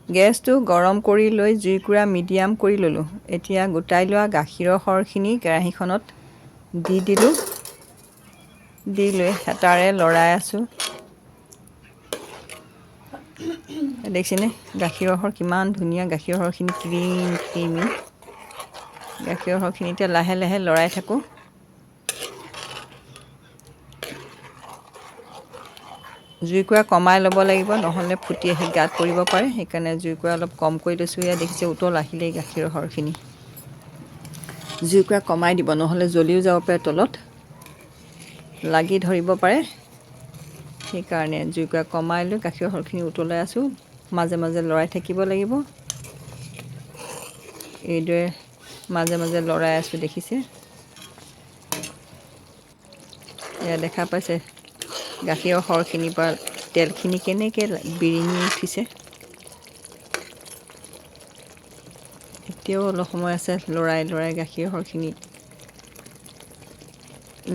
গেছটো গৰম কৰি লৈ জুইকুৰা মিডিয়াম কৰি ল'লোঁ। এতিয়া গোটাই লোৱা গাখীৰৰ সৰখিনি কেৰাহীখনত দি দিলোঁ। দি লৈ হেতাৰে লৰাই আছোঁ। দেখিছেনে গাখীৰৰ সৰ কিমান ধুনীয়া, গাখীৰৰ সৰখিনি ক্ৰীমি। গাখীৰৰ সৰখিনি এতিয়া লাহে লাহে লৰাই থাকোঁ। জুইকুৰা কমাই ল'ব লাগিব, নহ'লে ফুটি আহি গাত পৰিব পাৰে। সেইকাৰণে জুইকুৰা অলপ কম কৰি লৈছোঁ। এয়া দেখিছে উতল আহিলেই গাখীৰৰ সৰখিনি। জুইকুৰা কমাই দিব, নহ'লে জ্বলিও যাব পাৰে, তলত লাগি ধৰিব পাৰে। সেইকাৰণে জুইকুৰা কমাই লৈ গাখীৰৰ সৰখিনি উতলাই আছোঁ। মাজে মাজে লৰাই থাকিব লাগিব। এইদৰে মাজে মাজে লৰাই আছোঁ, দেখিছে। এয়া দেখা পাইছে গাখীৰৰ সৰখিনিৰ পৰা তেলখিনি কেনেকৈ বিৰিঙি উঠিছে। এতিয়াও অলপ সময় আছে, লৰাই লৰাই গাখীৰৰ সৰখিনি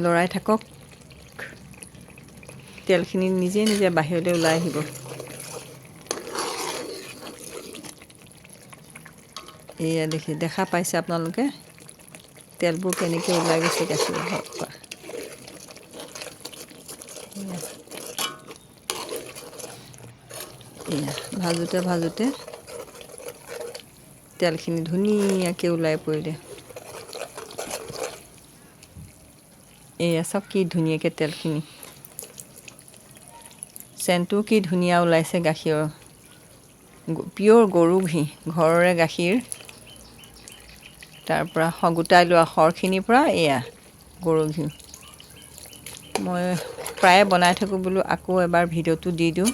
লৰাই থাকক। তেলখিনি নিজে নিজে বাহিৰলৈ ওলাই আহিব। এয়া দেখা পাইছে আপোনালোকে তেলবোৰ কেনেকৈ ওলাই গৈছে গাখীৰৰ পৰা। এয়া ভাজোঁতে ভাজোঁতে তেলখিনি ধুনীয়াকৈ ওলাই পৰিলে। এয়া চাওক কি ধুনীয়াকৈ তেলখিনি, চেণ্টটো কি ধুনীয়া ওলাইছে গাখীৰৰ। পিয়'ৰ গৰু ঘি, ঘৰৰে গাখীৰ। তাৰপৰা গোটাই লোৱা সৰখিনিৰ পৰা এয়া গৰু ঘিউ। মই প্ৰায়ে বনাই থাকোঁ বোলো, আকৌ এবাৰ ভিডিঅ'টো দি দিওঁ।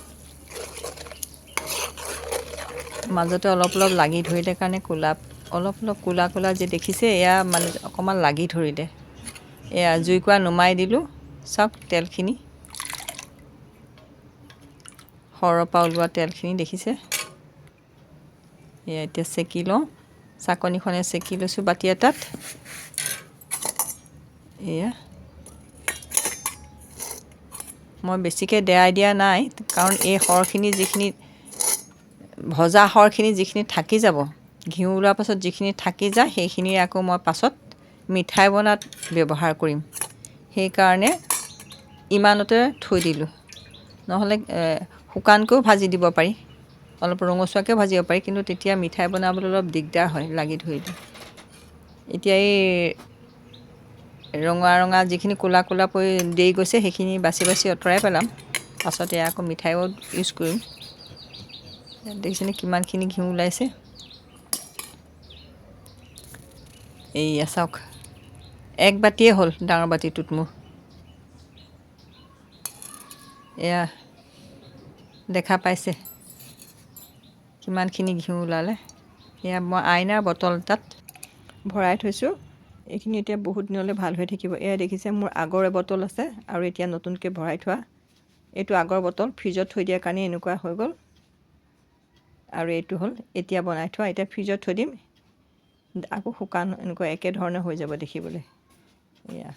মাজতে অলপ অলপ লাগি ধৰিলে কাৰণে অলপ অলপ ক'লা ক'লা যে দেখিছে, এয়া মানে অকণমান লাগি ধৰিলে। এয়া জুইকুৰা নুমাই দিলোঁ। চাওক তেলখিনি, সৰৰ পৰা ওলোৱা তেলখিনি দেখিছে। এয়া এতিয়া চেকি লওঁ, চাকনিখনে চেকি লৈছোঁ বাতি এটাত। এয়া মই বেছিকৈ দেৰাই দিয়া নাই, কাৰণ এই সৰখিনি যিখিনি ভজা সৰখিনি যিখিনি থাকি যাব, ঘিউ ওলোৱাৰ পাছত যিখিনি থাকি যায়, সেইখিনি আকৌ মই পাছত মিঠাই বনাত ব্যৱহাৰ কৰিম। সেইকাৰণে ইমানতে থৈ দিলোঁ। নহ'লে শুকানকৈও ভাজি দিব পাৰি, অলপ ৰঙচুৱাকৈও ভাজিব পাৰি, কিন্তু তেতিয়া মিঠাই বনাবলৈ অলপ দিগদাৰ হয়, লাগি ধৰিলে। এতিয়া এই ৰঙা ৰঙা যিখিনি ক'লা ক'লা পৰি দেই গৈছে, সেইখিনি বাছি বাছি আঁতৰাই পেলাম। পাছত এয়া আকৌ মিঠাইও ইউজ কৰিম। দেখিছেনে কিমানখিনি ঘিউ ওলাইছে। এইয়া চাওক, এক বাতিয়ে হ'ল ডাঙৰ বাতিটোত মোৰ। এয়া দেখা পাইছে কিমানখিনি ঘিউ ওলালে। এয়া মই আইনাৰ বটল এটাত ভৰাই থৈছোঁ। এইখিনি এতিয়া বহুত দিনলৈ ভাল হৈ থাকিব। এয়া দেখিছে মোৰ আগৰ এবটল আছে আৰু এতিয়া নতুনকৈ ভৰাই থোৱা। এইটো আগৰ বটল, ফ্ৰিজত থৈ দিয়াৰ কাৰণে এনেকুৱা হৈ গ'ল। আৰু এইটো হ'ল এতিয়া বনাই থোৱা। এতিয়া ফ্ৰিজত থৈ দিম, আকৌ শুকান এনেকুৱা একেধৰণে হৈ যাব দেখিবলৈ। এয়া